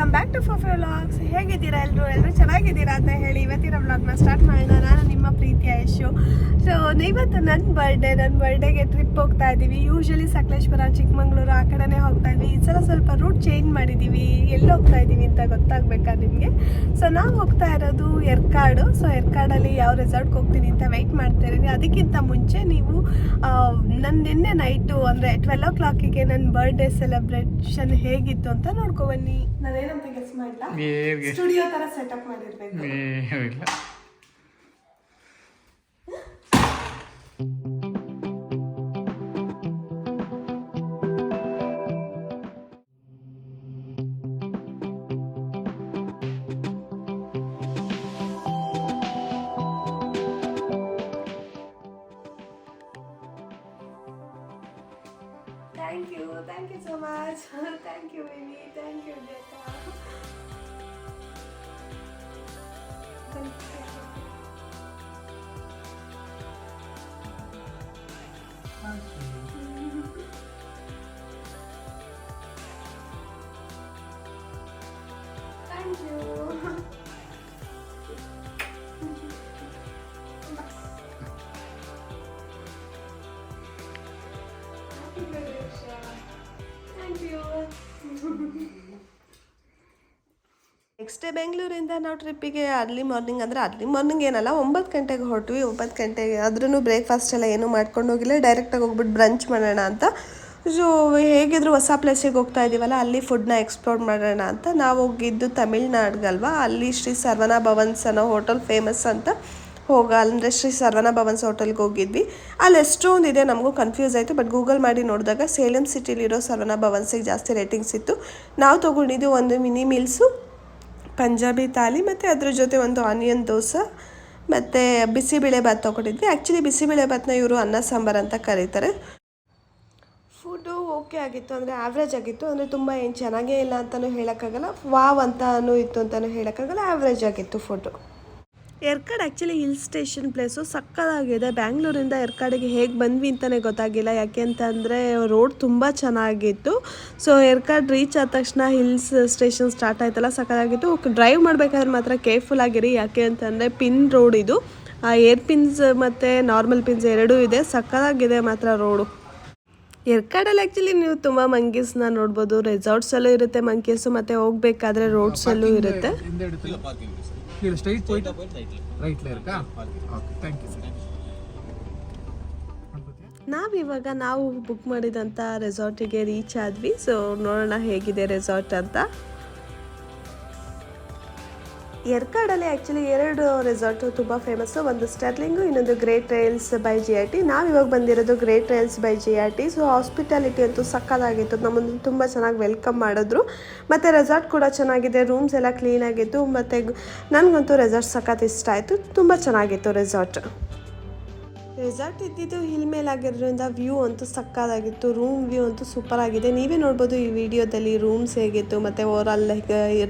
Welcome back to ಫೋಫೆ vlogs. ಹೇಗಿದ್ದೀರಾ ಎಲ್ಲರೂ ಚೆನ್ನಾಗಿದ್ದೀರಾ ಅಂತ ಹೇಳಿ ಇವತ್ತಿನ ವ್ಲಾಗ್ನ ಸ್ಟಾರ್ಟ್ ಮಾಡೋಣ. ನಾನು ನಿಮ್ಮ ಪ್ರೀತಿಯ ಯಶು. ಸೊ ಇವತ್ತು ನನ್ನ ಬರ್ಡೇಗೆ ಟ್ರಿಪ್ ಹೋಗ್ತಾ ಇದ್ದೀವಿ. ಯೂಶಲಿ ಸಕಲೇಶ್ಪುರ, ಚಿಕ್ಕಮಂಗ್ಳೂರು ಆ ಕಡೆನೇ ಹೋಗ್ತಾ ಇದ್ವಿ. ಈ ಸಲ ಸ್ವಲ್ಪ ರೂಟ್ ಚೇಂಜ್ ಮಾಡಿದ್ದೀವಿ. ಎಲ್ಲಿ ಹೋಗ್ತಾ ಇದ್ದೀವಿ ಅಂತ ಗೊತ್ತಾಗಬೇಕಾ ನಿಮಗೆ? ಸೊ ನಾವು ಹೋಗ್ತಾ ಇರೋದು ಎರ್ಕಾಡು. ಸೊ ಎರ್ಕಾಡಲ್ಲಿ ಯಾವ ರೆಸಾರ್ಟ್ಗೆ ಹೋಗ್ತೀನಿ ಅಂತ ವೆಯ್ಟ್ ಮಾಡ್ತಾ ಇದ್ದೀನಿ. ಅದಕ್ಕಿಂತ ಮುಂಚೆ ನೀವು ನನ್ನ ನಿನ್ನೆ ನೈಟು ಅಂದರೆ 12 o'clock ನನ್ನ ಬರ್ಡೇ ಸೆಲೆಬ್ರೇಷನ್ ಹೇಗಿತ್ತು ಅಂತ ನೋಡ್ಕೊಬನ್ನಿ. ನಾನೇನಂತ ಗೆಸ್ ಮಾಡಲ್ಲ, ಸ್ಟುಡಿಯೋ ತರ ಸೆಟಪ್ ಮಾಡಿರ್ಬೇಕು. Thank you so much. Thank you, baby. Thank you, Jeta. Thank you. Next day ಬೆಂಗಳೂರಿಂದ ನಾವು ಟ್ರಿಪ್ಪಿಗೆ ಅರ್ಲಿ ಮಾರ್ನಿಂಗ್ ಏನಲ್ಲ 9 ಗಂಟೆಗೆ ಹೊರಟ್ವಿ. 9 ಗಂಟೆಗೆ ಆದ್ರೂ ಬ್ರೇಕ್ಫಾಸ್ಟ್ ಎಲ್ಲ ಏನೂ ಮಾಡ್ಕೊಂಡು ಹೋಗಿಲ್ಲ. ಡೈರೆಕ್ಟಾಗಿ ಹೋಗ್ಬಿಟ್ಟು ಬ್ರಂಚ್ ಮಾಡೋಣ ಅಂತ. ಸೊ ಹೇಗಿದ್ರು ಹೊಸ ಪ್ಲೇಸಿಗೆ ಹೋಗ್ತಾ ಇದ್ದೀವಲ್ಲ, ಅಲ್ಲಿ ಫುಡ್ನ ಎಕ್ಸ್ಪ್ಲೋರ್ ಮಾಡೋಣ ಅಂತ ನಾವು ಹೋಗಿದ್ದು ತಮಿಳ್ನಾಡ್ಗಲ್ವಾ. ಅಲ್ಲಿ ಶ್ರೀ ಸರ್ವಣ ಭವನ್ಸ್ ಅನ್ನೋ ಹೋಟೆಲ್ ಫೇಮಸ್ ಅಂತ ಅಂದರೆ ಶ್ರೀ ಸರ್ವಣ ಭವನ್ಸ್ ಹೋಟೆಲ್ಗೆ ಹೋಗಿದ್ವಿ. ಅಲ್ಲಿ ಎಷ್ಟೊಂದಿದೆ, ನಮಗೂ ಕನ್ಫ್ಯೂಸ್ ಆಯಿತು. ಬಟ್ ಗೂಗಲ್ ಮಾಡಿ ನೋಡಿದಾಗ ಸೇಲಂ ಸಿಟಿಲಿರೋ ಸರ್ವಣ ಭವನ್ಸಿಗೆ ಜಾಸ್ತಿ ರೇಟಿಂಗ್ಸ್ ಇತ್ತು. ನಾವು ತೊಗೊಂಡಿದ್ದು ಒಂದು ಮಿನಿ ಮೀಲ್ಸು, ಪಂಜಾಬಿ ಥಾಲಿ ಮತ್ತು ಅದ್ರ ಜೊತೆ ಒಂದು ಆನಿಯನ್ ದೋಸೆ ಮತ್ತು ಬಿಸಿಬೇಳೆಭಾತ್ ತೊಗೊಂಡಿದ್ವಿ. ಆ್ಯಕ್ಚುಲಿ ಬಿಸಿಬೇಳೆಭಾತ್ನ ಇವರು ಅನ್ನ ಸಾಂಬಾರು ಅಂತ ಕರೀತಾರೆ. ಫುಡ್ಡು ಓಕೆ ಆಗಿತ್ತು, ಅಂದರೆ ಆವ್ರೇಜ್ ಆಗಿತ್ತು. ಅಂದರೆ ತುಂಬ ಏನು ಚೆನ್ನಾಗೇ ಇಲ್ಲ ಅಂತಲೂ ಹೇಳೋಕ್ಕಾಗಲ್ಲ, ವಾವ್ ಅಂತಲೂ ಇತ್ತು ಅಂತಲೂ ಹೇಳೋಕ್ಕಾಗಲ್ಲ. ಆವ್ರೇಜ್ ಆಗಿತ್ತು food. Yercaud actually hill station place ಸಕ್ಕತ್ತಾಗಿದೆ. ಬ್ಯಾಂಗ್ಳೂರಿಂದ ಎರ್ಕಾಡಿಗೆ ಹೇಗೆ ಬಂದ್ವಿ ಅಂತಲೇ ಗೊತ್ತಾಗಿಲ್ಲ. ಯಾಕೆ ಅಂತಂದರೆ ರೋಡ್ ತುಂಬ ಚೆನ್ನಾಗಿತ್ತು. ಸೊ ಎರ್ಕಾಡ್ ರೀಚ್ ಆದ ತಕ್ಷಣ ಹಿಲ್ಸ್ ಸ್ಟೇಷನ್ ಸ್ಟಾರ್ಟ್ ಆಯ್ತಲ್ಲ, ಸಕ್ಕತ್ತಾಗಿತ್ತು. ಡ್ರೈವ್ ಮಾಡಬೇಕಾದ್ರೆ ಮಾತ್ರ ಕೇರ್ಫುಲ್ ಆಗಿರಿ. ಯಾಕೆ ಅಂತಂದರೆ ಪಿನ್ ರೋಡ್ ಇದು, ಏರ್ ಪಿನ್ಸ್ ಮತ್ತು ನಾರ್ಮಲ್ ಪಿನ್ಸ್ ಎರಡೂ ಇದೆ. ಸಕ್ಕತ್ತಾಗಿದೆ ಮಾತ್ರ ರೋಡು. ಎರ್ಕಾಡಲ್ಲಿ ಆ್ಯಕ್ಚುಲಿ ನೀವು ತುಂಬ ಮಂಕೀಸ್ನ ನೋಡ್ಬೋದು. ರೆಸಾರ್ಟ್ಸಲ್ಲೂ ಇರುತ್ತೆ ಮಂಕೀಸು, ಮತ್ತು ಹೋಗ್ಬೇಕಾದ್ರೆ ರೋಡ್ಸಲ್ಲೂ ಇರುತ್ತೆ. ನಾವು ಬುಕ್ ಮಾಡಿದಂಥ ರೆಸಾರ್ಟಿಗೆ ರೀಚ್ ಆದ್ವಿ. ಸೊ ನೋಡೋಣ ಹೇಗಿದೆ ರೆಸಾರ್ಟ್ ಅಂತ. ಎರ್ಕಾಡಲ್ಲಿ ಆ್ಯಕ್ಚುಲಿ 2 ರೆಸಾರ್ಟು ತುಂಬ ಫೇಮಸ್ಸು. ಒಂದು ಸ್ಟರ್ಲಿಂಗು, ಇನ್ನೊಂದು ಗ್ರೇಟ್ ಟ್ರೈಲ್ಸ್ ಬೈ GRT. ನಾವಿವಾಗ ಬಂದಿರೋದು great trails by GRT. So hospitality ಅಂತೂ ಸಕ್ಕತ್ತಾಗಿತ್ತು. ನಮ್ಮನ್ನು ತುಂಬ ಚೆನ್ನಾಗಿ ವೆಲ್ಕಮ್ ಮಾಡಿದ್ರು. ಮತ್ತು ರೆಸಾರ್ಟ್ ಕೂಡ ಚೆನ್ನಾಗಿದೆ, ರೂಮ್ಸ್ ಎಲ್ಲ ಕ್ಲೀನಾಗಿತ್ತು. ಮತ್ತು ನನಗಂತೂ ರೆಸಾರ್ಟ್ ಸಖತ್ ಇಷ್ಟ ಆಯಿತು. ತುಂಬ ಚೆನ್ನಾಗಿತ್ತು ರೆಸಾರ್ಟ್ ಇದ್ದಿದ್ದು ಹಿಲ್ ಮೇಲಾಗಿರೋದ್ರಿಂದ ವ್ಯೂ ಅಂತೂ ಸಕ್ಕತ್ತಾಗಿತ್ತು. ರೂಮ್ ವ್ಯೂ ಅಂತೂ ಸೂಪರ್ ಆಗಿದೆ. ನೀವೇ ನೋಡ್ಬೋದು ಈ ವಿಡಿಯೋದಲ್ಲಿ ರೂಮ್ಸ್ ಹೇಗಿತ್ತು ಮತ್ತು ಓವರಾಲ್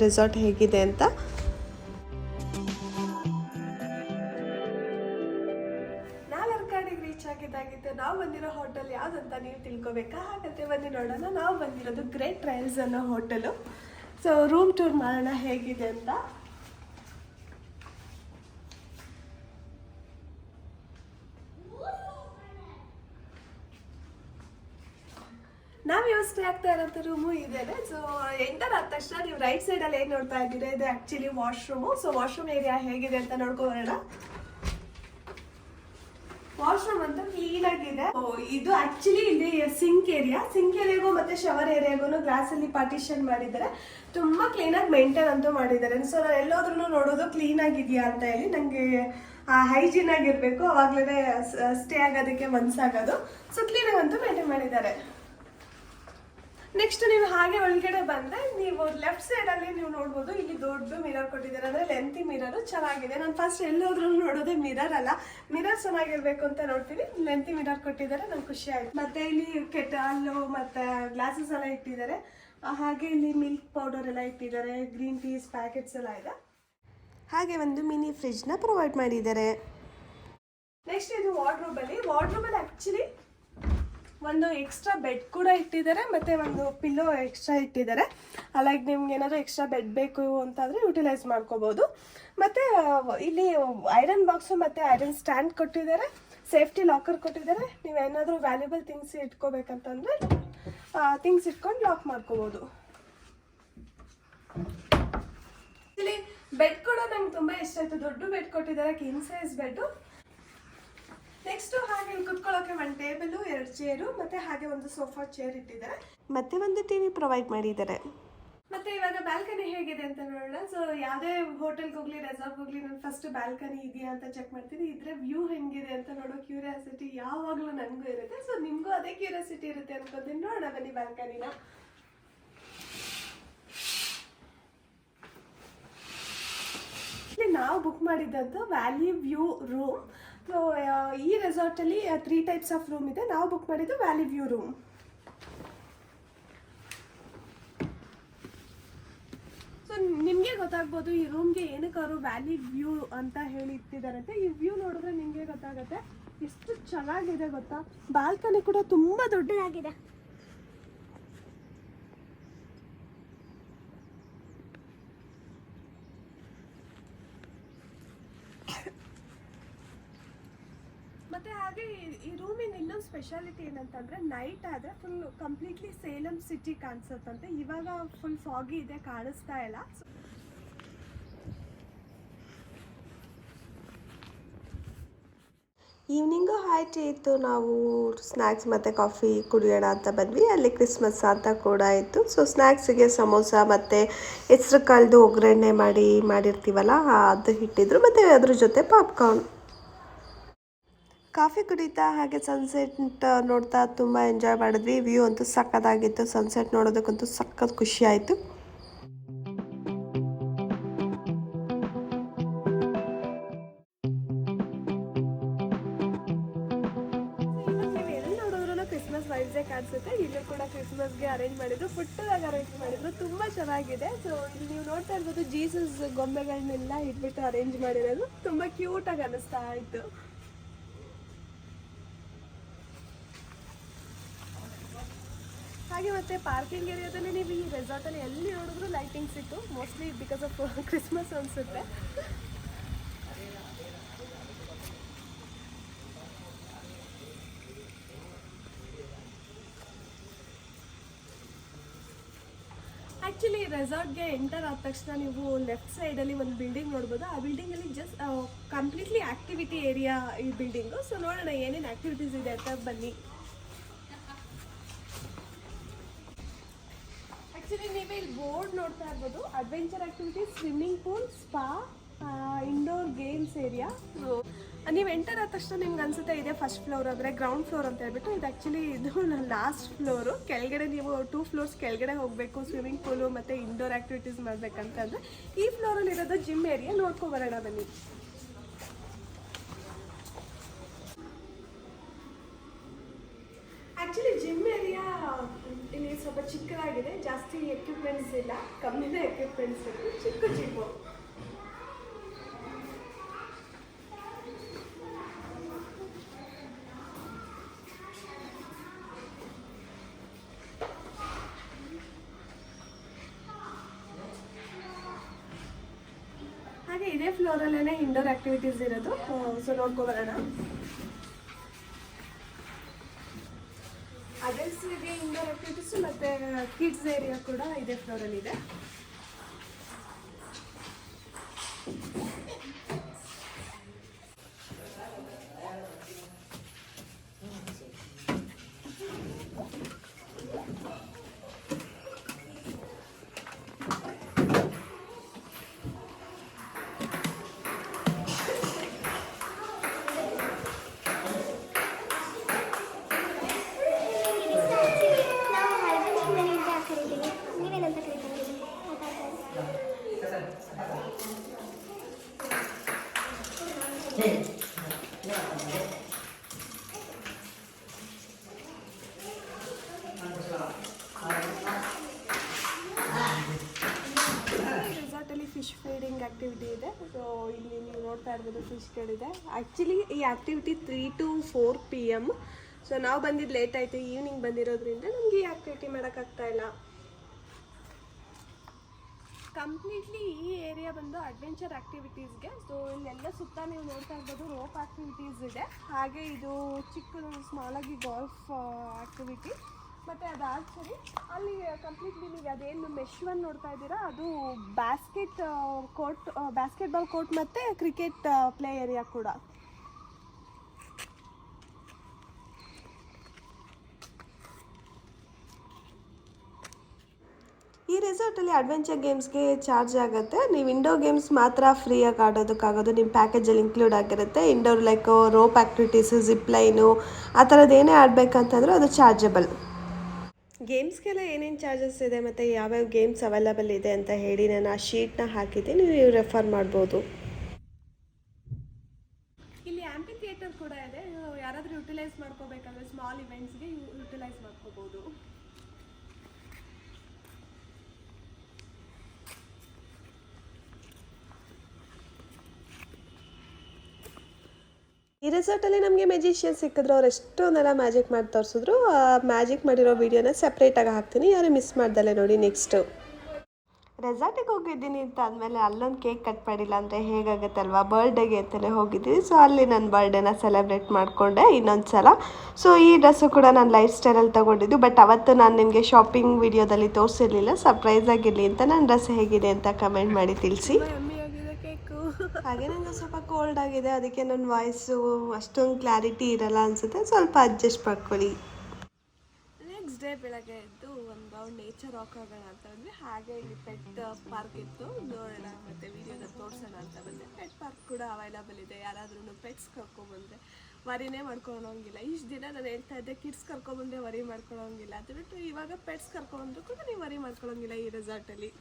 ರೆಸಾರ್ಟ್ ಹೇಗಿದೆ ಅಂತ. ಆಗಿದ್ದಾಗಿತ್ತು. ನಾವು ಬಂದಿರೋ ಹೋಟೆಲ್ ಯಾವುದಂತ ನೀವು ತಿಳ್ಕೊಬೇಕಾ? ಹಾಗಾದರೆ ಬನ್ನಿ ನೋಡೋಣ. ನಾವು ಬಂದಿರೋದು ಗ್ರೇಟ್ ಟ್ರೈಲ್ಸ್ ಅನ್ನೋ ಹೋಟೆಲು. ಸೊ ರೂಮ್ ಟೂರ್ ಮಾಡೋಣ ಹೇಗಿದೆ ಅಂತ. ನಾವು ಯೋಚನೆ ಆಗ್ತಾ ಇರೋಂಥ ರೂಮು ಇದೇನೆ. ಸೊ ಎಂಟರ್ ಆದ ತಕ್ಷಣ ನೀವು ರೈಟ್ ಸೈಡಲ್ಲಿ ಏನು ನೋಡ್ತಾ ಇದ್ದೀರಾ, ಇದು actually washroom. So washroom area ಹೇಗಿದೆ ಅಂತ ನೋಡ್ಕೊಳ್ಳೋಣ. ವಾಶ್ರೂಮ್ ಅಂತೂ ಕ್ಲೀನ್ ಆಗಿದೆ. ಇದು ಆಕ್ಚುಲಿ ಇಲ್ಲಿ ಸಿಂಕ್ ಏರಿಯಾಗೂ ಮತ್ತೆ ಶವರ್ ಏರಿಯಾಗೂ ಗ್ಲಾಸ್ ಅಲ್ಲಿ ಪಾರ್ಟಿಷನ್ ಮಾಡಿದ್ದಾರೆ. ತುಂಬಾ ಕ್ಲೀನ್ ಆಗಿ ಮೇಂಟೈನ್ ಅಂತೂ ಮಾಡಿದ್ದಾರೆ. ಸೊ ನಾನು ಎಲ್ಲೋದ್ರೂ ನೋಡೋದು ಕ್ಲೀನ್ ಆಗಿದೆಯಾ ಅಂತ ಹೇಳಿ. ನಂಗೆ ಹೈಜೀನ್ ಆಗಿರ್ಬೇಕು, ಅವಾಗ್ಲೇ ಸ್ಟೇ ಆಗೋದಕ್ಕೆ ಮನ್ಸಾಗೋದು. ಸೊ ಕ್ಲೀನ್ ಆಗಿ ಅಂತೂ ಮೇಂಟೈನ್ ಮಾಡಿದ್ದಾರೆ. ನೆಕ್ಸ್ಟ್ ನೀವು ಹಾಗೆ ಒಳಗಡೆ ಬಂದರೆ ನೀವು ಲೆಫ್ಟ್ ಸೈಡಲ್ಲಿ ನೀವು ನೋಡ್ಬೋದು, ಇಲ್ಲಿ ದೊಡ್ಡ ಮಿರರ್ ಕೊಟ್ಟಿದ್ದಾರೆ. ಅಂದರೆ ಲೆಂತಿ ಮಿರರು ಚೆನ್ನಾಗಿದೆ. ನಾನು ಫಸ್ಟ್ ಎಲ್ಲೋದ್ರೂ ನೋಡೋದೇ ಮಿರರ್ ಅಲ್ಲ, ಮಿರರ್ ಚೆನ್ನಾಗಿರ್ಬೇಕು ಅಂತ ನೋಡ್ತೀನಿ. ಲೆಂತಿ ಮಿರರ್ ಕೊಟ್ಟಿದ್ದಾರೆ, ನಂಗೆ ಖುಷಿ ಆಯಿತು. ಮತ್ತು ಇಲ್ಲಿ ಕೆಟಲ್ಲು ಮತ್ತು ಗ್ಲಾಸಸ್ ಎಲ್ಲ ಇಟ್ಟಿದ್ದಾರೆ. ಹಾಗೆ ಇಲ್ಲಿ ಮಿಲ್ಕ್ ಪೌಡರ್ ಎಲ್ಲ ಇಟ್ಟಿದ್ದಾರೆ, ಗ್ರೀನ್ ಟೀಸ್ ಪ್ಯಾಕೆಟ್ಸ್ ಎಲ್ಲ ಇದೆ. ಹಾಗೆ ಒಂದು ಮಿನಿ ಫ್ರಿಜ್ನ ಪ್ರೊವೈಡ್ ಮಾಡಿದ್ದಾರೆ. ನೆಕ್ಸ್ಟ್ ಇದು ವಾರ್ಡ್ರೋಬಲ್ಲಿ ಆ್ಯಕ್ಚುಲಿ ಒಂದು ಎಕ್ಸ್ಟ್ರಾ ಬೆಡ್ ಕೂಡ ಇಟ್ಟಿದ್ದಾರೆ, ಮತ್ತು ಒಂದು ಪಿಲ್ಲೋ ಎಕ್ಸ್ಟ್ರಾ ಇಟ್ಟಿದ್ದಾರೆ. ಲೈಕ್ ನಿಮ್ಗೆ ಏನಾದರೂ ಎಕ್ಸ್ಟ್ರಾ ಬೆಡ್ ಬೇಕು ಅಂತಾದರೆ ಯುಟಿಲೈಸ್ ಮಾಡ್ಕೋಬೋದು. ಮತ್ತು ಇಲ್ಲಿ ಐರನ್ ಬಾಕ್ಸು ಮತ್ತು ಐರನ್ ಸ್ಟ್ಯಾಂಡ್ ಕೊಟ್ಟಿದ್ದಾರೆ, ಸೇಫ್ಟಿ ಲಾಕರ್ ಕೊಟ್ಟಿದ್ದಾರೆ. ನೀವೇನಾದರೂ ವ್ಯಾಲ್ಯೂಬಲ್ ಥಿಂಗ್ಸ್ ಇಟ್ಕೋಬೇಕಂತಂದರೆ ಥಿಂಗ್ಸ್ ಇಟ್ಕೊಂಡು ಲಾಕ್ ಮಾಡ್ಕೋಬೋದು. ಇಲ್ಲಿ ಬೆಡ್ ಕೂಡ ನಂಗೆ ತುಂಬ ಇಷ್ಟ ಆಯಿತು. ದೊಡ್ಡ ಬೆಡ್ ಕೊಟ್ಟಿದ್ದಾರೆ, ಕಿಂಗ್ ಸೈಜ್ ಬೆಡ್ಡು. ನೆಕ್ಸ್ಟ್ ಹಾಗೆ ಕುತ್ಕೊಳ್ಳೋಕೆ ಒಂದು ಟೇಬಲ್, 2 ಚೇರು, ಮತ್ತೆ ಹಾಗೆ ಒಂದು ಸೋಫಾ ಚೇರ್ ಇಟ್ಟಿದ್ದಾರೆ, ಮತ್ತೆ ಒಂದು ಟಿವಿ ಪ್ರೊವೈಡ್ ಮಾಡಿದ್ದಾರೆ. ಮತ್ತೆ ಇವಾಗ ಬ್ಯಾಲ್ಕನಿ ಹೇಗಿದೆ ಅಂತ ನೋಡೋಣ. ಸೊ ಯಾವುದೇ ಹೋಟೆಲ್ಗೆ ಹೋಗ್ಲಿ, ರೆಸಾರ್ಟ್ಗೆ ಹೋಗ್ಲಿ, ನಾನು ಫಸ್ಟ್ ಬ್ಯಾಲ್ಕನಿ ಇದೆಯಾ ಅಂತ ಚೆಕ್ ಮಾಡ್ತೀನಿ. ಇದ್ರೆ ವ್ಯೂ ಹೆಂಗಿದೆ ಅಂತ ನೋಡೋ ಕ್ಯೂರಿಯಾಸಿಟಿ ಯಾವಾಗಲೂ ನನಗೂ ಇರುತ್ತೆ. ಸೊ ನಿಮಗೂ ಅದೇ ಕ್ಯೂರಿಯಾಸಿಟಿ ಇರುತ್ತೆ ಅನ್ಕೊಂತೀನಿ. ನೋಡೋಣ ಬನ್ನಿ ಬ್ಯಾಲ್ಕನಿನ. ನಾವು ಬುಕ್ ಮಾಡಿದ್ದು ವ್ಯಾಲಿ ವ್ಯೂ ರೂಮ್. ಸೊ ಈ ರೆಸಾರ್ಟಲ್ಲಿ 3 ಟೈಪ್ಸ್ ಆಫ್ ರೂಮ್ ಇದೆ. ನಾವು ಬುಕ್ ಮಾಡಿದ್ದು ವ್ಯಾಲಿ ವ್ಯೂ ರೂಮ್. ಸೊ ನಿಮಗೆ ಗೊತ್ತಾಗ್ಬೋದು ಈ ರೂಮ್ಗೆ ಏನಕ್ಕೆ ಅವರು ವ್ಯಾಲಿ ವ್ಯೂ ಅಂತ ಹೇಳಿ ಇಟ್ಟಿದ್ದಾರಂತೆ. ಈ ವ್ಯೂ ನೋಡಿದ್ರೆ ನಿಮಗೆ ಗೊತ್ತಾಗುತ್ತೆ ಎಷ್ಟು ಚೆನ್ನಾಗಿದೆ ಗೊತ್ತಾ. ಬಾಲ್ಕನಿ ಕೂಡ ತುಂಬ ದೊಡ್ಡದಾಗಿದೆ. ಮತ್ತು ಹಾಗೆ ಈ ರೂಮಿನ ಇನ್ನೊಂದು ಸ್ಪೆಷಾಲಿಟಿ ಏನಂತಂದರೆ, ನೈಟ್ ಆದರೆ ಫುಲ್ ಕಂಪ್ಲೀಟ್ಲಿ ಸೇಲಂ ಸಿಟಿ ಕಾಣಿಸುತ್ತಂತೆ. ಇವಾಗ ಫುಲ್ ಫಾಗಿ ಇದೆ, ಕಾಣಿಸ್ತಾ ಇಲ್ಲ. ಈವ್ನಿಂಗು ಆಯ್ತು ಇತ್ತು, ನಾವು ಸ್ನ್ಯಾಕ್ಸ್ ಮತ್ತು ಕಾಫಿ ಕುಡಿಯೋಣ ಅಂತ ಬಂದ್ವಿ. ಅಲ್ಲಿ ಕ್ರಿಸ್ಮಸ್ ಅಂತ ಕೂಡ ಇತ್ತು. ಸೊ ಸ್ನ್ಯಾಕ್ಸಿಗೆ ಸಮೋಸ ಮತ್ತು ಹೆಸ್ರು ಕಾಳ್ದು ಒಗ್ಗರಣೆ ಮಾಡಿರ್ತೀವಲ್ಲ ಅದು ಇಟ್ಟಿದ್ರು, ಮತ್ತು ಅದ್ರ ಜೊತೆ ಪಾಪ್ಕಾರ್ನ್. ಕಾಫಿ ಕುಡಿತಾ ಹಾಗೆ ಸನ್ಸೆಟ್ ನೋಡ್ತಾ ತುಂಬ ಎಂಜಾಯ್ ಮಾಡಿದ್ವಿ. ವ್ಯೂ ಅಂತೂ ಸಕ್ಕತ್ತಾಗಿತ್ತು. ಸನ್ಸೆಟ್ ನೋಡೋದಕ್ಕಂತೂ ಸಖತ್ ಖುಷಿ ಆಯಿತು. ಕ್ರಿಸ್ಮಸ್ ವೈಬ್ಸೇ ಕಾಣಿಸುತ್ತೆ. ಇಲ್ಲೂ ಕೂಡ ಕ್ರಿಸ್ಮಸ್ಗೆ ಅರೇಂಜ್ ಮಾಡಿದ್ರು, ಪುಟ್ಟದಾಗಿ ಅರೇಂಜ್ ಮಾಡಿದ್ರು, ತುಂಬ ಚೆನ್ನಾಗಿದೆ. ಸೊ ಇಲ್ಲಿ ನೀವು ನೋಡ್ತಾ ಇರ್ಬೋದು ಜೀಸಸ್ ಗೊಂಬೆಗಳನ್ನೆಲ್ಲ ಇಟ್ಬಿಟ್ಟು ಅರೇಂಜ್ ಮಾಡಿರೋದು ತುಂಬ ಕ್ಯೂಟಾಗಿ ಅನ್ನಿಸ್ತಾ ಇತ್ತು. ಹಾಗೆ ಮತ್ತೆ ಪಾರ್ಕಿಂಗ್ ಏರಿಯಾದಲ್ಲಿ ನೀವು ಈ ರೆಸಾರ್ಟಲ್ಲಿ ಎಲ್ಲಿ ನೋಡಿದ್ರು ಲೈಟಿಂಗ್ಸ್ ಇತ್ತು. ಮೋಸ್ಟ್ಲಿ ಬಿಕಾಸ್ ಆಫ್ ಕ್ರಿಸ್ಮಸ್ ಅನಿಸುತ್ತೆ. ಆ್ಯಕ್ಚುಲಿ ರೆಸಾರ್ಟ್ಗೆ ಎಂಟರ್ ಆದ ತಕ್ಷಣ ನೀವು ಲೆಫ್ಟ್ ಸೈಡಲ್ಲಿ ಒಂದು ಬಿಲ್ಡಿಂಗ್ ನೋಡ್ಬೋದು. ಆ ಬಿಲ್ಡಿಂಗಲ್ಲಿ ಜಸ್ಟ್ ಕಂಪ್ಲೀಟ್ಲಿ ಆ್ಯಕ್ಟಿವಿಟಿ ಏರಿಯಾ ಈ ಬಿಲ್ಡಿಂಗು. ಸೊ ನೋಡೋಣ ಏನೇನು ಆ್ಯಕ್ಟಿವಿಟೀಸ್ ಇದೆ ಅಂತ ಬನ್ನಿ. ಆ್ಯಕ್ಚುಲಿ ನೀವು ಇಲ್ಲಿ ಬೋರ್ಡ್ ನೋಡ್ತಾ ಇರ್ಬೋದು, adventure activities, swimming pool, spa, indoor games area. ನೀವು ಎಂಟರ್ ಆದ ತಕ್ಷಣ ನಿಮ್ಗೆ ಅನಿಸುತ್ತೆ ಇದೆ ಫಸ್ಟ್ ಫ್ಲೋರ್, ಅಂದರೆ ಗ್ರೌಂಡ್ ಫ್ಲೋರ್ ಅಂತ ಹೇಳ್ಬಿಟ್ಟು. ಇದು ಆ್ಯಕ್ಚುಲಿ ಇದು ಲಾಸ್ಟ್ ಫ್ಲೋರು. ಕೆಳಗಡೆ ನೀವು 2 ಫ್ಲೋರ್ಸ್ ಕೆಳಗಡೆ ಹೋಗಬೇಕು ಸ್ವಿಮ್ಮಿಂಗ್ ಪೂಲು ಮತ್ತು ಇಂಡೋರ್ ಆ್ಯಕ್ಟಿವಿಟೀಸ್ ಮಾಡಬೇಕಂತಂದರೆ. ಈ ಫ್ಲೋರಲ್ಲಿ ಇರೋದು ಜಿಮ್ ಏರಿಯಾ. ನೋಡ್ಕೊಬರೋಣ ಬನ್ನಿ. ಆ್ಯಕ್ಚುಲಿ ಜಿಮ್ ಏರಿಯಾ ಇಲ್ಲಿ ಸ್ವಲ್ಪ ಚಿಕ್ಕದಾಗಿದೆ, ಜಾಸ್ತಿ ಎಕ್ವಿಪ್ಮೆಂಟ್ಸ್ ಇಲ್ಲ, ಕಮ್ಮಿನೇ ಎಕ್ವಿಪ್ಮೆಂಟ್ಸ್ ಇದೆ, ಚಿಕ್ಕ ಜಿಮ್ಮು. ಹಾಗೆ ಇದೇ ಫ್ಲೋರಲ್ಲೇ ಇಂಡೋರ್ ಆ್ಯಕ್ಟಿವಿಟೀಸ್ ಇರೋದು. ಸೊ ನೋಡ್ಕೊಬರೋಣ. ಅದರ್ಸ್ಗೆ ಇಂಡೋರ್ ಆ್ಯಕ್ಟಿವಿಟೀಸು ಮತ್ತು ಕಿಡ್ಸ್ ಏರಿಯಾ ಕೂಡ ಇದೇ ಫ್ಲೋರಲ್ಲಿದೆ. ರೆಸಾರ್ಟಲ್ಲಿ ಫಿಶ್ ಫೀಡಿಂಗ್ ಆ್ಯಕ್ಟಿವಿಟಿ ಇದೆ. ಸೊ ಇಲ್ಲಿ ನೀವು ನೋಡ್ತಾ ಇರ್ಬೋದು ಫಿಶ್ಗಳಿದೆ. ಆ್ಯಕ್ಚುಲಿ ಈ ಆ್ಯಕ್ಟಿವಿಟಿ 3 to 4 PM. ಸೊ ನಾವು ಬಂದಿದ್ದು ಲೇಟ್ ಆಯಿತು, ಈವ್ನಿಂಗ್ ಬಂದಿರೋದ್ರಿಂದ ನಮಗೆ ಈ ಆ್ಯಕ್ಟಿವಿಟಿ ಮಾಡೋಕ್ಕಾಗ್ತಾಯಿಲ್ಲ. ಕಂಪ್ಲೀಟ್ಲಿ ಈ ಏರಿಯಾ ಬಂದು ಅಡ್ವೆಂಚರ್ ಆ್ಯಕ್ಟಿವಿಟೀಸ್ಗೆ. ಸೊ ಇಲ್ಲೆಲ್ಲ ಸುತ್ತ ನೀವು ನೋಡ್ತಾ ಇರ್ಬೋದು ರೋಪ್ ಆ್ಯಕ್ಟಿವಿಟೀಸ್ ಇದೆ, ಹಾಗೆ ಇದು ಚಿಕ್ಕದು ಸ್ಮಾಲಾಗಿ ಗಾಲ್ಫ್ ಆ್ಯಕ್ಟಿವಿಟಿ. ಮತ್ತು ಅದಾದ ಸರಿ ಅಲ್ಲಿ ಕಂಪ್ಲೀಟ್ಲಿ ನೀವು ಅದೇನು ಮೆಶ್ವನ್ ನೋಡ್ತಾ ಇದ್ದೀರಾ ಅದು ಬಾಸ್ಕೆಟ್ಬಾಲ್ ಕೋರ್ಟ್ ಮತ್ತು ಕ್ರಿಕೆಟ್ ಪ್ಲೇ ಏರಿಯಾ ಕೂಡ. ಈ ರೆಸಾರ್ಟಲ್ಲಿ ಅಡ್ವೆಂಚರ್ ಗೇಮ್ಸ್ಗೆ ಚಾರ್ಜ್ ಆಗುತ್ತೆ. ನೀವು ಇಂಡೋರ್ ಗೇಮ್ಸ್ ಮಾತ್ರ ಫ್ರೀಯಾಗಿ ಆಡೋದಕ್ಕಾಗೋದು, ನಿಮ್ಮ ಪ್ಯಾಕೇಜಲ್ಲಿ ಇನ್ಕ್ಲೂಡ್ ಆಗಿರುತ್ತೆ. Indoor like rope activities, zip line ಆ ಥರದ್ದು ಏನೇ ಆಡಬೇಕಂತಂದ್ರೆ ಅದು ಚಾರ್ಜಬಲ್. ಗೇಮ್ಸ್ಗೆಲ್ಲ ಏನೇನು ಚಾರ್ಜಸ್ ಇದೆ ಮತ್ತು ಯಾವ್ಯಾವ ಗೇಮ್ಸ್ ಅವೈಲಬಲ್ ಇದೆ ಅಂತ ಹೇಳಿ ನಾನು ಆ ಶೀಟ್ನ ಹಾಕಿದ್ದೀನಿ, ನೀವು ರೆಫರ್ ಮಾಡ್ಬೋದು. ಇಲ್ಲಿ ಆ್ಯಂಪಿ ಥಿಯೇಟರ್ ಕೂಡ ಇದೆ, ಯಾರಾದರೂ ಯುಟಿಲೈಸ್ ಮಾಡ್ಕೋಬೇಕಂದ್ರೆ ಸ್ಮಾಲ್ ಇವೆಂಟ್ಸ್ಗೆ ಯುಟಿಲೈಸ್ ಮಾಡ್ಕೋಬೋದು. ಈ ರೆಸಾರ್ಟಲ್ಲಿ ನಮಗೆ ಮ್ಯಾಜಿಷಿಯನ್ ಸಿಕ್ಕಿದ್ರು, ಅವ್ರು ಎಷ್ಟೊಂದೆಲ್ಲ ಮ್ಯಾಜಿಕ್ ಮಾಡಿ ತೋರಿಸಿದ್ರು. ಆ ಮ್ಯಾಜಿಕ್ ಮಾಡಿರೋ ವೀಡಿಯೋನ ಸಪ್ರೇಟಾಗಿ ಹಾಕ್ತೀನಿ, ಯಾರು ಮಿಸ್ ಮಾಡ್ದಲ್ಲೇ ನೋಡಿ. ನೆಕ್ಸ್ಟು ರೆಸಾರ್ಟಿಗೆ ಹೋಗಿದ್ದೀನಿ ಅಂತ ಆದಮೇಲೆ ಅಲ್ಲೊಂದು ಕೇಕ್ ಕಟ್ ಮಾಡಿಲ್ಲ ಅಂದರೆ ಹೇಗಾಗುತ್ತಲ್ವ, ಬರ್ಡೇಗೆ ಅಂತಲೇ ಹೋಗಿದ್ದೀನಿ. ಸೊ ಅಲ್ಲಿ ನನ್ನ ಬರ್ಡೇನ ಸೆಲೆಬ್ರೇಟ್ ಮಾಡಿಕೊಂಡೆ ಇನ್ನೊಂದು ಸಲ. ಸೊ ಈ ಡ್ರೆಸ್ಸು ಕೂಡ ನಾನು ಲೈಫ್ ಸ್ಟೈಲಲ್ಲಿ ತೊಗೊಂಡಿದ್ದು, ಬಟ್ ಅವತ್ತು ನಾನು ನಿಮಗೆ ಶಾಪಿಂಗ್ ವಿಡಿಯೋದಲ್ಲಿ ತೋರಿಸಿರಲಿಲ್ಲ. ಸರ್ಪ್ರೈಸ್ ಆಗಿರಲಿ ಅಂತ ನನ್ನ ಡ್ರೆಸ್ ಹೇಗಿದೆ ಅಂತ ಕಮೆಂಟ್ ಮಾಡಿ ತಿಳಿಸಿ. ಹಾಗೆ ನನಗೆ ಸ್ವಲ್ಪ ಕೋಲ್ಡ್ ಆಗಿದೆ, ಅದಕ್ಕೆ ನನ್ನ ವಾಯ್ಸು ಅಷ್ಟೊಂದು ಕ್ಲಾರಿಟಿ ಇರಲ್ಲ ಅನಿಸುತ್ತೆ, ಸ್ವಲ್ಪ ಅಡ್ಜಸ್ಟ್ ಮಾಡ್ಕೊಳ್ಳಿ. ನೆಕ್ಸ್ಟ್ ಡೇ ಬೆಳಗ್ಗೆ ಎದ್ದು ಒಂದು ರೌಂಡ್ ನೇಚರ್ ವಾಕ್ ಆಗೋಣ ಅಂತ ಬಂದ್ವಿ. ಹಾಗೆ ಇಲ್ಲಿ ಪೆಟ್ ಪಾರ್ಕ್ ಇತ್ತು, ನೋಡೋಣ ಮತ್ತು ವೀಡಿಯೋದಲ್ಲಿ ತೋರಿಸೋಣ ಅಂತ ಬಂದೆ. ಪೆಟ್ ಪಾರ್ಕ್ ಕೂಡ ಅವೈಲಬಲ್ ಇದೆ, ಯಾರಾದ್ರೂ ಪೆಟ್ಸ್ ಕರ್ಕೊಂಬಂದರೆ ವರಿನೇ ಮಾಡ್ಕೊಳೋಂಗಿಲ್ಲ. ಇಷ್ಟು ದಿನ ನಾನು ಹೇಳ್ತಾ ಇದ್ದೆ ಕಿಡ್ಸ್ ಕರ್ಕೊಂಬಂದರೆ ವರಿ ಮಾಡ್ಕೊಳೋಂಗಿಲ್ಲ ಅಂತ, ಬಿಟ್ಟು ಇವಾಗ ಪೆಟ್ಸ್ ಕರ್ಕೊಂಡ್ರು ಕೂಡ ನೀವು ವರಿ ಮಾಡ್ಕೊಳೋಂಗಿಲ್ಲ ಈ ರೆಸಾರ್ಟಲ್ಲಿ.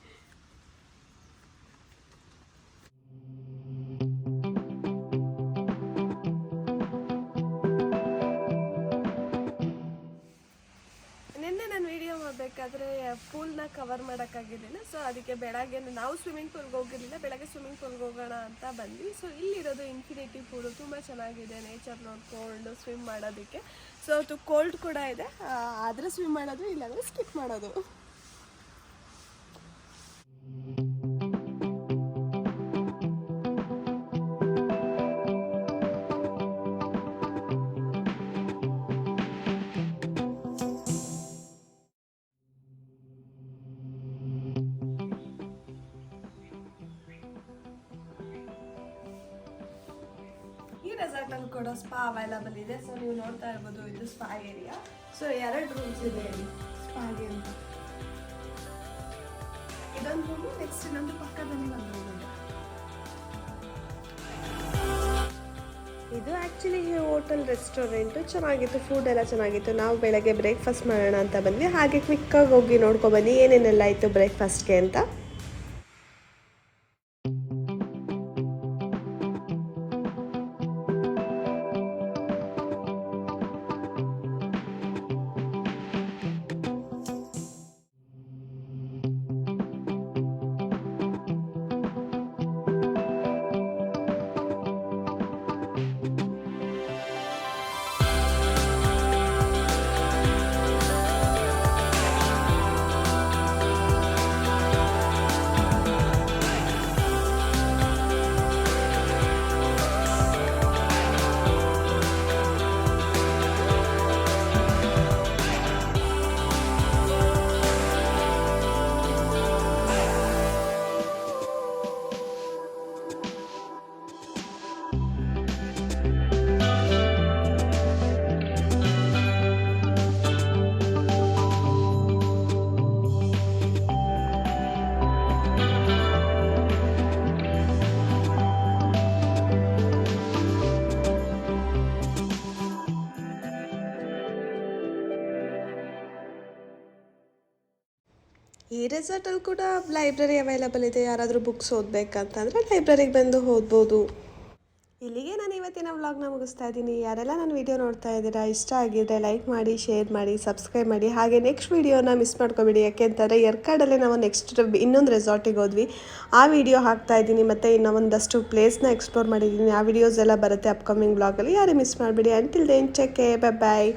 ಮಾಡಬೇಕಾದ್ರೆ ಪೂಲ್ನ ಕವರ್ ಮಾಡೋಕ್ಕಾಗಿರಲಿಲ್ಲ. ಸೊ ಅದಕ್ಕೆ ಬೆಳಗ್ಗೆ ನಾವು ಸ್ವಿಮ್ಮಿಂಗ್ ಪೂಲ್ಗೆ ಹೋಗಿರಲಿಲ್ಲ, ಬೆಳಗ್ಗೆ ಸ್ವಿಮ್ಮಿಂಗ್ ಪೂಲ್ಗೆ ಹೋಗೋಣ ಅಂತ ಬಂದ್ವಿ. ಸೊ ಇಲ್ಲಿರೋದು ಇನ್ಫಿನಿಟಿ ಪೂಲು ತುಂಬ ಚೆನ್ನಾಗಿದೆ, ನೇಚರ್ ನೋಡಿಕೊಂಡು ಸ್ವಿಮ್ ಮಾಡೋದಕ್ಕೆ. ಸೊ ಅದು ಕೋಲ್ಡ್ ಕೂಡ ಇದೆ, ಆದರೆ ಸ್ವಿಮ್ ಮಾಡೋದು, ಇಲ್ಲಾಂದರೆ ಸ್ಕಿಪ್ ಮಾಡೋದು. ರೆಸಾರ್ಟಲ್ಲಿ ಕೂಡ ಸ್ಪಾ ಅವೈಲಬಲ್ ಇದೆ. ಸೊ ನೀವು ನೋಡ್ತಾ ಇರ್ಬೋದು, ಇದು ಸ್ಪಾ ಏರಿಯಾ. ಸೊ 2 ರೂಮ್ಸ್ ಇದೆ ಇಲ್ಲಿ ಸ್ಪಾಗೆ ಅಂತ. ಇದೊಂದು ರೂಮು, ನೆಕ್ಸ್ಟ್ ಇನ್ನೊಂದು ಪಕ್ಕದಲ್ಲಿ ಒಂದು ರೂಮ್ ಇದೆ. ಇದು ಆ್ಯಕ್ಚುಲಿ ಹೋಟೆಲ್ ರೆಸ್ಟೋರೆಂಟು, ಚೆನ್ನಾಗಿತ್ತು, ಫುಡ್ ಎಲ್ಲ ಚೆನ್ನಾಗಿತ್ತು. ನಾವು ಬೆಳಗ್ಗೆ ಬ್ರೇಕ್ಫಾಸ್ಟ್ ಮಾಡೋಣ ಅಂತ ಬಂದ್ವಿ. ಹಾಗೆ ಕ್ವಿಕ್ಕಾಗಿ ಹೋಗಿ ನೋಡ್ಕೊಬನ್ನಿ ಏನೇನೆಲ್ಲ ಇತ್ತು ಬ್ರೇಕ್ಫಾಸ್ಟ್ಗೆ ಅಂತ. ಈ ರೆಸಾರ್ಟಲ್ಲಿ ಕೂಡ ಲೈಬ್ರರಿ ಅವೈಲಬಲ್ ಇದೆ, ಯಾರಾದರೂ ಬುಕ್ಸ್ ಓದಬೇಕಂತಂದರೆ ಲೈಬ್ರರಿಗೆ ಬಂದು ಓದ್ಬೋದು. ಇಲ್ಲಿಗೆ ನಾನು ಇವತ್ತಿನ ವ್ಲಾಗ್ನ ಮುಗಿಸ್ತಾ ಇದ್ದೀನಿ. ಯಾರೆಲ್ಲ ನನ್ನ ವೀಡಿಯೋ ನೋಡ್ತಾ ಇದ್ದೀರಾ, ಇಷ್ಟ ಆಗಿದ್ರೆ ಲೈಕ್ ಮಾಡಿ, ಶೇರ್ ಮಾಡಿ, ಸಬ್ಸ್ಕ್ರೈಬ್ ಮಾಡಿ. ಹಾಗೆ ನೆಕ್ಸ್ಟ್ ವೀಡಿಯೋನ ಮಿಸ್ ಮಾಡ್ಕೊಬೇಡಿ, ಯಾಕೆಂತಂದರೆ ಯರ್ಕಾಡಲ್ಲೇ ನಾವು ನೆಕ್ಸ್ಟ್ ಇನ್ನೊಂದು ರೆಸಾರ್ಟಿಗೆ ಹೋದ್ವಿ, ಆ ವಿಡಿಯೋ ಹಾಕ್ತಾ ಇದ್ದೀನಿ. ಮತ್ತು ಇನ್ನೂ ಒಂದಷ್ಟು ಪ್ಲೇಸ್ನ ಎಕ್ಸ್ಪ್ಲೋರ್ ಮಾಡಿದ್ದೀನಿ, ಆ ವಿಡಿಯೋಸ್ ಎಲ್ಲ ಬರುತ್ತೆ ಅಪ್ಕಮಿಂಗ್ ವ್ಲಾಗಲ್ಲಿ, ಯಾರು ಮಿಸ್ ಮಾಡಬೇಡಿ. Until then take care, bye ಬಾಯ್.